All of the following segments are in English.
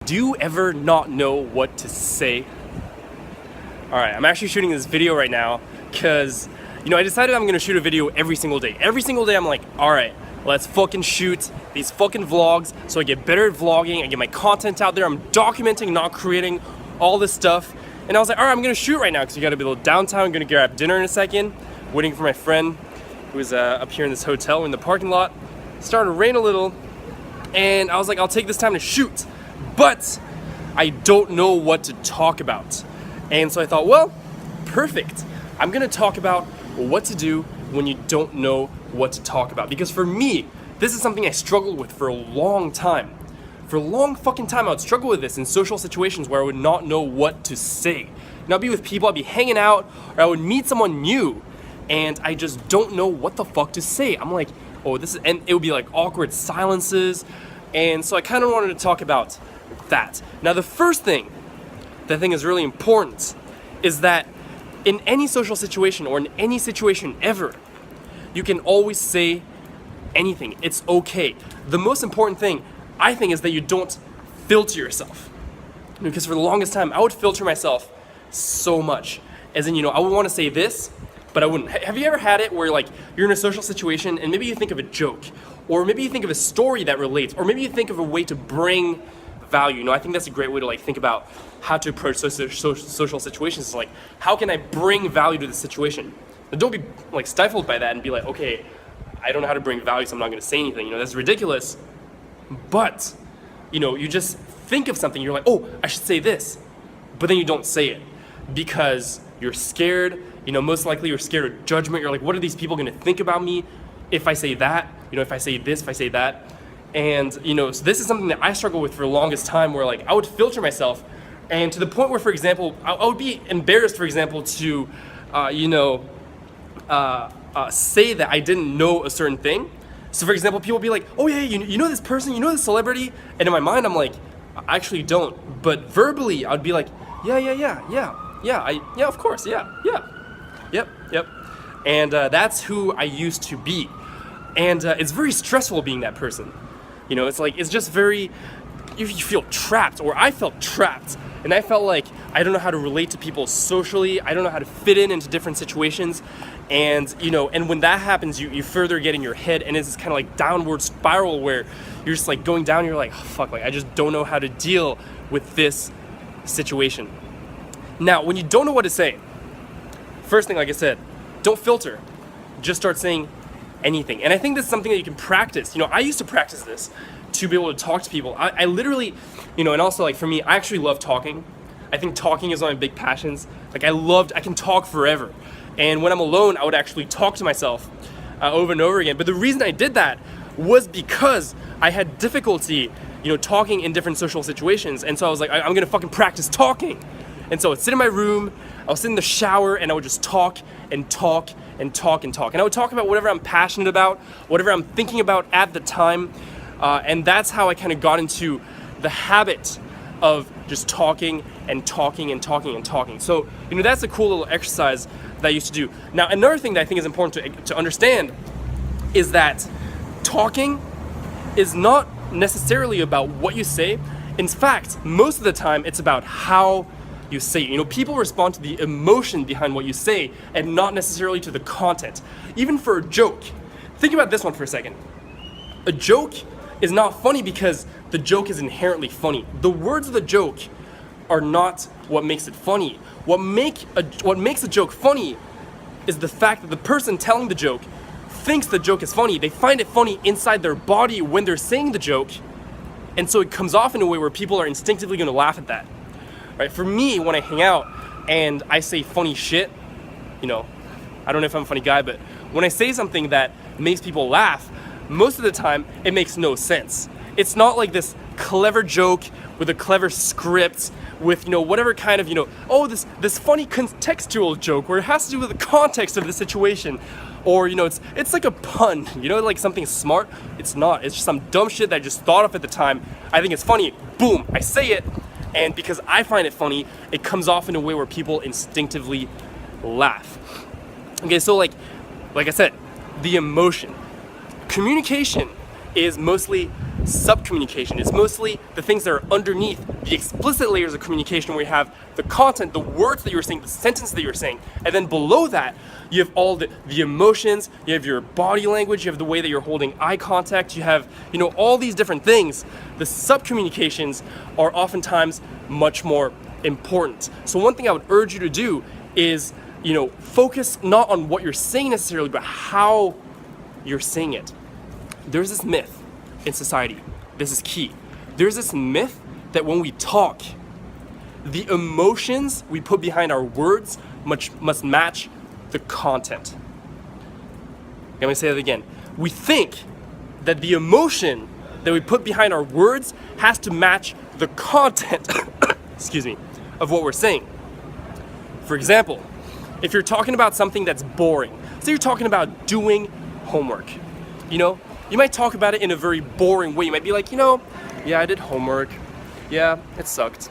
Do you ever not know what to say? Alright, I'm actually shooting this video right now because, I decided I'm gonna shoot a video every single day. Every single day I'm like, alright, let's fucking shoot these fucking vlogs so I get better at vlogging, I get my content out there, I'm documenting, not creating all this stuff. And I was like, alright, I'm gonna shoot right now because you gotta be a little downtown, I'm gonna grab dinner in a second, waiting for my friend who was up here in this hotel in the parking lot. It started to rain a little, and I was like, I'll take this time to shoot. But I don't know what to talk about. And so I thought, well, perfect. I'm gonna talk about what to do when you don't know what to talk about. Because for me, this is something I struggled with for a long time. For a long fucking time, I would struggle with this in social situations where I would not know what to say. And I'd be with people, I'd be hanging out, or I would meet someone new, and I just don't know what the fuck to say. I'm like, oh, this is, and it would be like awkward silences. And so I kind of wanted to talk about that. Now, the first thing that I think is really important is that in any social situation or in any situation ever, you can always say anything. It's okay. The most important thing, I think, is that you don't filter yourself. Because for the longest time, I would filter myself so much. As in, I would want to say this, but I wouldn't. Have you ever had it where like you're in a social situation and maybe you think of a joke, or maybe you think of a story that relates, or maybe you think of a way to bring value? I think that's a great way to like think about how to approach social situations. It's like, how can I bring value to the situation? Now, don't be like stifled by that and be like, okay, I don't know how to bring value, so I'm not going to say anything. That's ridiculous. But you just think of something. You're like, oh, I should say this, but then you don't say it because you're scared. Most likely you're scared of judgment. You're like, what are these people going to think about me if I say that? If I say this, if I say that. And so this is something that I struggle with for the longest time, where like I would filter myself, and to the point where, for example, I would be embarrassed, for example, to say that I didn't know a certain thing. So for example, people would be like, oh yeah, you know this person, you know this celebrity, and in my mind I'm like, I actually don't. But verbally I'd be like, yeah, of course, yep. And that's who I used to be. And it's very stressful being that person. It's like, it's just very, you feel trapped, or I felt trapped. And I felt like I don't know how to relate to people socially. I don't know how to fit into different situations. And, and when that happens, you further get in your head, and it's this kind of like downward spiral where you're just like going down, you're like, oh, fuck, like I just don't know how to deal with this situation. Now, when you don't know what to say, first thing, like I said, don't filter. Just start saying anything. And I think this is something that you can practice. I used to practice this to be able to talk to people. I literally, and also like for me, I actually love talking. I think talking is one of my big passions. Like I can talk forever. And when I'm alone, I would actually talk to myself over and over again. But the reason I did that was because I had difficulty, talking in different social situations. And so I was like, I'm gonna fucking practice talking. And so I would sit in my room, I would sit in the shower, and I would just talk and talk and talk and talk. And I would talk about whatever I'm passionate about, whatever I'm thinking about at the time. And that's how I kind of got into the habit of just talking and talking and talking and talking. So, that's a cool little exercise that I used to do. Now, another thing that I think is important to understand is that talking is not necessarily about what you say. In fact, most of the time, it's about how you say it. People respond to the emotion behind what you say and not necessarily to the content. Even for a joke, think about this one for a second. A joke is not funny because the joke is inherently funny. The words of the joke are not what makes it funny. What makes a joke funny is the fact that the person telling the joke thinks the joke is funny. They find it funny inside their body when they're saying the joke, and so it comes off in a way where people are instinctively going to laugh at that. Right? For me, when I hang out and I say funny shit, I don't know if I'm a funny guy, but when I say something that makes people laugh, most of the time it makes no sense. It's not like this clever joke with a clever script with whatever kind of oh, this funny contextual joke where it has to do with the context of the situation, or it's like a pun, like something smart. It's not. It's just some dumb shit that I just thought of at the time. I think it's funny. Boom, I say it. And because I find it funny, it comes off in a way where people instinctively laugh. Okay, so like I said, the emotion. Communication is mostly subcommunication. It's mostly the things that are underneath the explicit layers of communication, where you have the content, the words that you're saying, the sentence that you're saying, and then below that, you have all the emotions, you have your body language, you have the way that you're holding eye contact, you have, all these different things. The subcommunications are oftentimes much more important. So one thing I would urge you to do is, focus not on what you're saying necessarily, but how you're saying it. There's this myth in society. This is key. There's this myth that when we talk, the emotions we put behind our words must match the content. Let me say that again. We think that the emotion that we put behind our words has to match the content excuse me, of what we're saying. For example, if you're talking about something that's boring, say you're talking about doing homework, you might talk about it in a very boring way. You might be like, yeah, I did homework. Yeah, it sucked.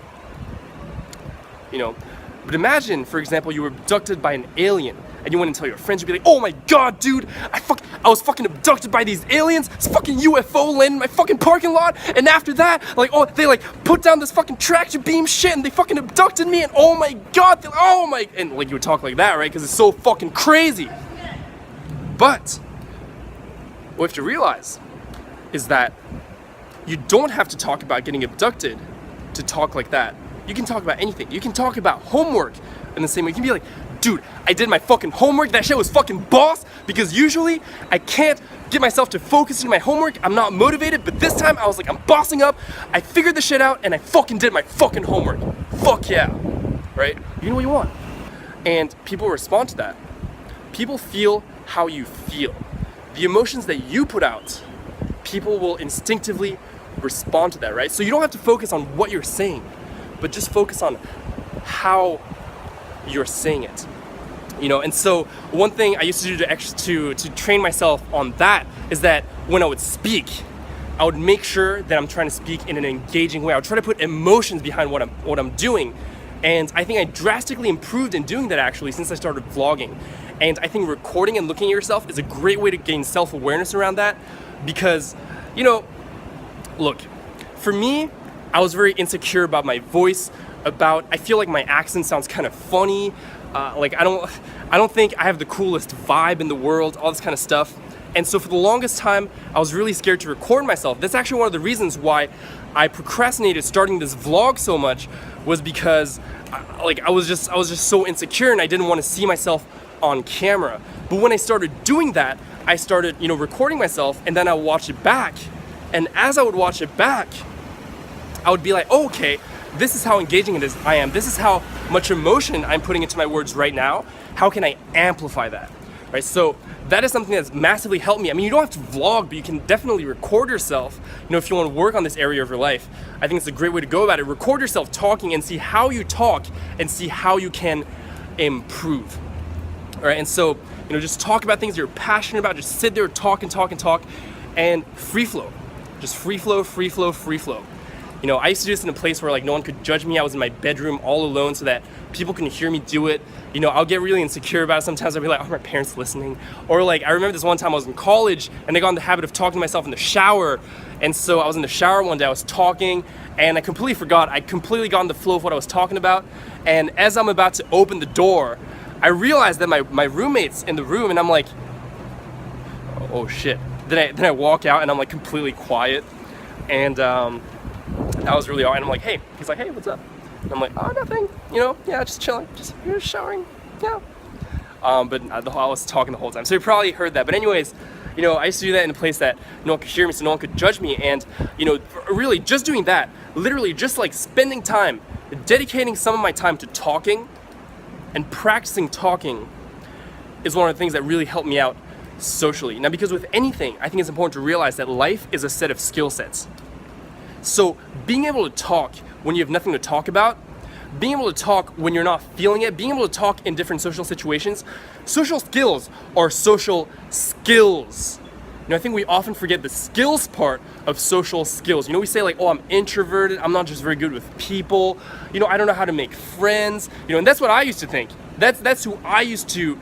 But imagine, for example, you were abducted by an alien and you went and tell your friends, you'd be like, oh my god, dude, I was fucking abducted by these aliens. This fucking UFO landed in my fucking parking lot, and after that, they put down this fucking tractor beam shit and they fucking abducted me, and oh my god, and you would talk like that, right? Because it's so fucking crazy. But what you have to realize is that you don't have to talk about getting abducted to talk like that. You can talk about anything. You can talk about homework in the same way. You can be like, dude, I did my fucking homework. That shit was fucking boss, because usually I can't get myself to focus on my homework. I'm not motivated, but this time I was like, I'm bossing up. I figured the shit out and I fucking did my fucking homework. Fuck yeah, right? You know what you want. And people respond to that. People feel how you feel. The emotions that you put out, people will instinctively respond to that, right? So you don't have to focus on what you're saying, but just focus on how you're saying it. And so one thing I used to do to train myself on that is that when I would speak, I would make sure that I'm trying to speak in an engaging way. I would try to put emotions behind what I'm doing. And I think I drastically improved in doing that, actually, since I started vlogging. And I think recording and looking at yourself is a great way to gain self-awareness around that, because, look, for me, I was very insecure about my voice, I feel like my accent sounds kind of funny, I don't think I have the coolest vibe in the world, all this kind of stuff. And so for the longest time, I was really scared to record myself. That's actually one of the reasons why I procrastinated starting this vlog so much, was because I was just so insecure and I didn't want to see myself on camera. But when I started doing that, I started, recording myself, and then I would watch it back. And as I would watch it back, I would be like, oh, okay, this is how engaging I am. This is how much emotion I'm putting into my words right now. How can I amplify that? Right? So that is something that's massively helped me. I mean, you don't have to vlog, but you can definitely record yourself. If you want to work on this area of your life, I think it's a great way to go about it. Record yourself talking and see how you talk and see how you can improve. All right? And so, just talk about things you're passionate about. Just sit there, talk and talk and talk, and free flow. Just free flow, free flow, free flow. I used to do this in a place where no one could judge me. I was in my bedroom all alone so that people couldn't hear me do it. I'll get really insecure about it. Sometimes I'll be like, oh, my parents listening. Or I remember this one time I was in college and I got in the habit of talking to myself in the shower. And so I was in the shower one day, I was talking, and I completely forgot. I completely got in the flow of what I was talking about. And as I'm about to open the door, I realized that my roommate's in the room, and I'm like, oh shit. Then I walk out and I'm completely quiet. And that was really odd. And I'm like, hey. He's like, hey, what's up? And I'm like, oh, nothing. Yeah, just chilling. Just showering. Yeah. But I was talking the whole time. So you probably heard that. But anyways, I used to do that in a place that no one could hear me, so no one could judge me. And, really just doing that, literally just spending time, dedicating some of my time to talking and practicing talking is one of the things that really helped me out socially. Now, because with anything, I think it's important to realize that life is a set of skill sets. So being able to talk when you have nothing to talk about, being able to talk when you're not feeling it, being able to talk in different social situations, social skills are social skills. I think we often forget the skills part of social skills. We say oh, I'm introverted, I'm not just very good with people, I don't know how to make friends, and that's what I used to think. That's who I used to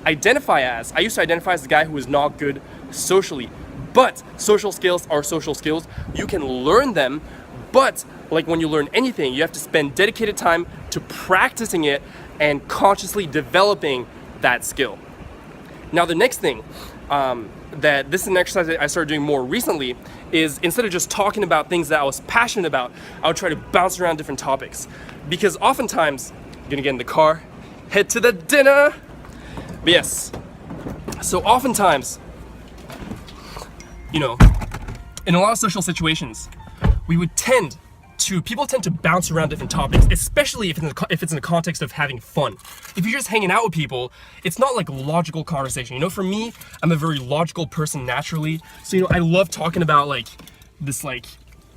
identify as. I used to identify as the guy who was not good socially. But social skills are social skills. You can learn them, but like when you learn anything, you have to spend dedicated time to practicing it and consciously developing that skill. Now, the next thing that this is an exercise that I started doing more recently is instead of just talking about things that I was passionate about, I would try to bounce around different topics. Because oftentimes, I'm gonna get in the car, head to the dinner. But yes, so oftentimes, in a lot of social situations, people tend to bounce around different topics, especially if it's in the context of having fun. If you're just hanging out with people, it's not like logical conversation. For me, I'm a very logical person naturally. So, I love talking about like this like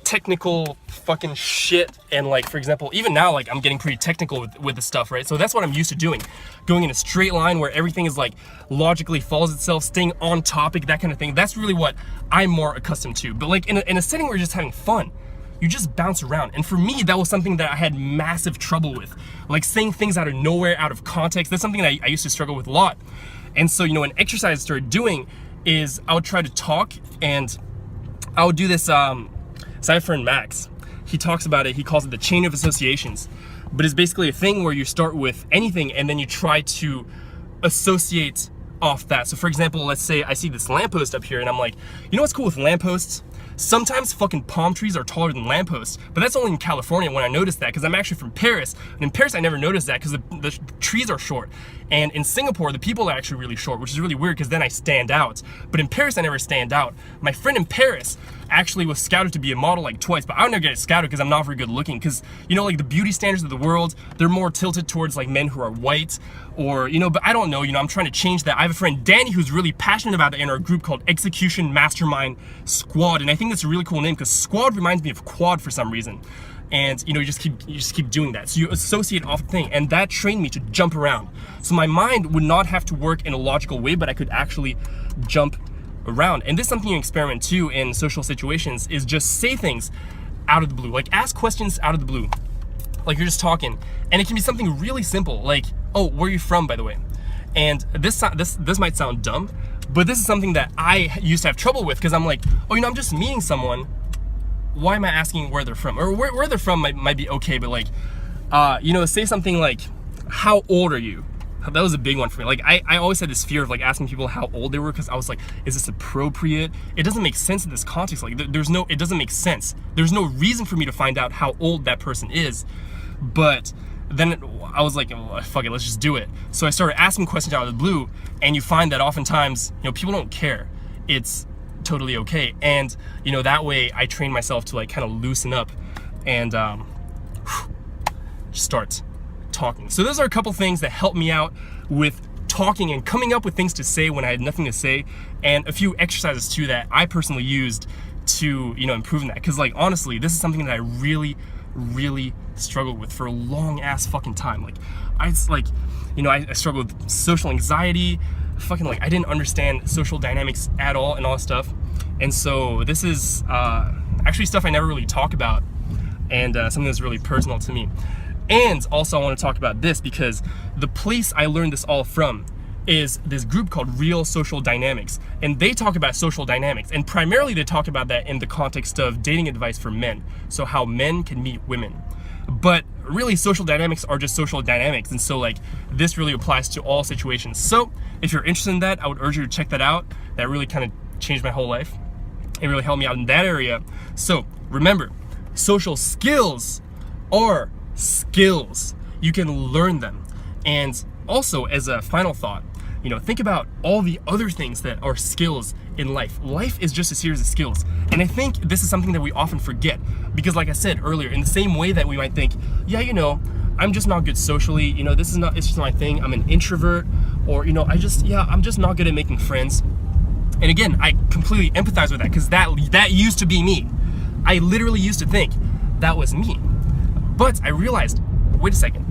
technical fucking shit. And like, for example, even now, like I'm getting pretty technical with this stuff, right? So that's what I'm used to doing. Going in a straight line where everything is like logically follows itself, staying on topic, that kind of thing. That's really what I'm more accustomed to. But like in a setting where you're just having fun, you just bounce around. And for me, that was something that I had massive trouble with. Like saying things out of nowhere, out of context. That's something that I used to struggle with a lot. And so, an exercise I started doing is I would try to talk, and I would do this, so I have a friend Max. He talks about it, he calls it the chain of associations. But it's basically a thing where you start with anything and then you try to associate off that. So for example, let's say I see this lamppost up here and I'm like, what's cool with lampposts? Sometimes fucking palm trees are taller than lampposts, but that's only in California when I noticed that, because I'm actually from Paris. And in Paris, I never noticed that because the trees are short. And in Singapore, the people are actually really short, which is really weird because then I stand out. But in Paris, I never stand out. My friend in Paris actually was scouted to be a model like twice, but I would never get scouted because I'm not very good looking. Because, like the beauty standards of the world, they're more tilted towards like men who are white or, but I don't know, I'm trying to change that. I have a friend, Danny, who's really passionate about it in our group called Execution Mastermind Squad. And I think that's a really cool name because squad reminds me of quad for some reason. And you just keep doing that. So you associate off the thing, and that trained me to jump around. So my mind would not have to work in a logical way, but I could actually jump around. And this is something you experiment too in social situations, is just say things out of the blue. Like ask questions out of the blue. Like you're just talking, and it can be something really simple, like, oh, where are you from, by the way? And this might sound dumb, but this is something that I used to have trouble with because I'm like, oh, I'm just meeting someone. Why am I asking where they're from? Or where they're from might be okay, but like, say something like, how old are you? That was a big one for me. Like, I always had this fear of like asking people how old they were because I was like, is this appropriate? It doesn't make sense in this context. Like, it doesn't make sense. There's no reason for me to find out how old that person is. But then I was like, oh, fuck it, let's just do it. So I started asking questions out of the blue, and you find that oftentimes, people don't care. It's totally okay. And that way I train myself to like kind of loosen up and start talking. So those are a couple things that help me out with talking and coming up with things to say when I had nothing to say, and a few exercises too that I personally used to improve in that. Because like honestly, this is something that I really struggled with for a long ass fucking time. Like I struggled with social anxiety, fucking like I didn't understand social dynamics at all and all that stuff. And so this is actually stuff I never really talk about, and something that's really personal to me. And also I want to talk about this because the place I learned this all from is this group called Real Social Dynamics, and they talk about social dynamics, and primarily they talk about that in the context of dating advice for men, so how men can meet women. But really, social dynamics are just social dynamics, and so like this really applies to all situations. So if you're interested in that, I would urge you to check that out. That really kind of changed my whole life. It really helped me out in that area. So remember, social skills are skills. You can learn them. And also, as a final thought, think about all the other things that are skills in life. Life is just a series of skills. And I think this is something that we often forget because like I said earlier, in the same way that we might think, yeah, I'm just not good socially, it's just not my thing. I'm an introvert, or, I'm just not good at making friends. And again, I completely empathize with that because that used to be me. I literally used to think that was me. But I realized, wait a second,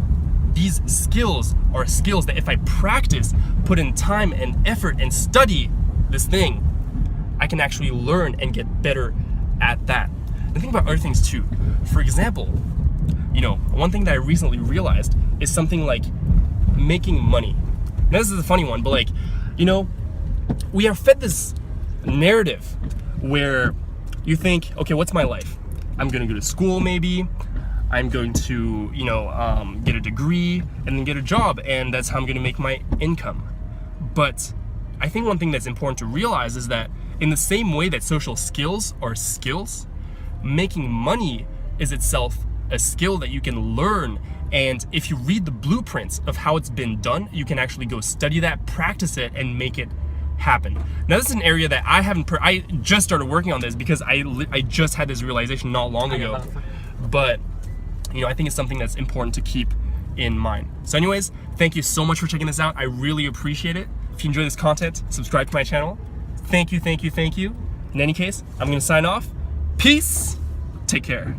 these skills are skills that if I practice, put in time and effort and study this thing, I can actually learn and get better at that. And think about other things too. For example, one thing that I recently realized is something like making money. Now this is a funny one, but like, we are fed this narrative where you think, okay, what's my life? I'm gonna go to school maybe, I'm going to, get a degree and then get a job, and that's how I'm gonna make my income. But I think one thing that's important to realize is that in the same way that social skills are skills, making money is itself a skill that you can learn. And if you read the blueprints of how it's been done, you can actually go study that, practice it, and make it happen. Now, this is an area that I just started working on this because I just had this realization not long ago. But, I think it's something that's important to keep in mind. So anyways, thank you so much for checking this out. I really appreciate it. If you enjoy this content, subscribe to my channel. Thank you, thank you, thank you. In any case, I'm gonna sign off. Peace. Take care.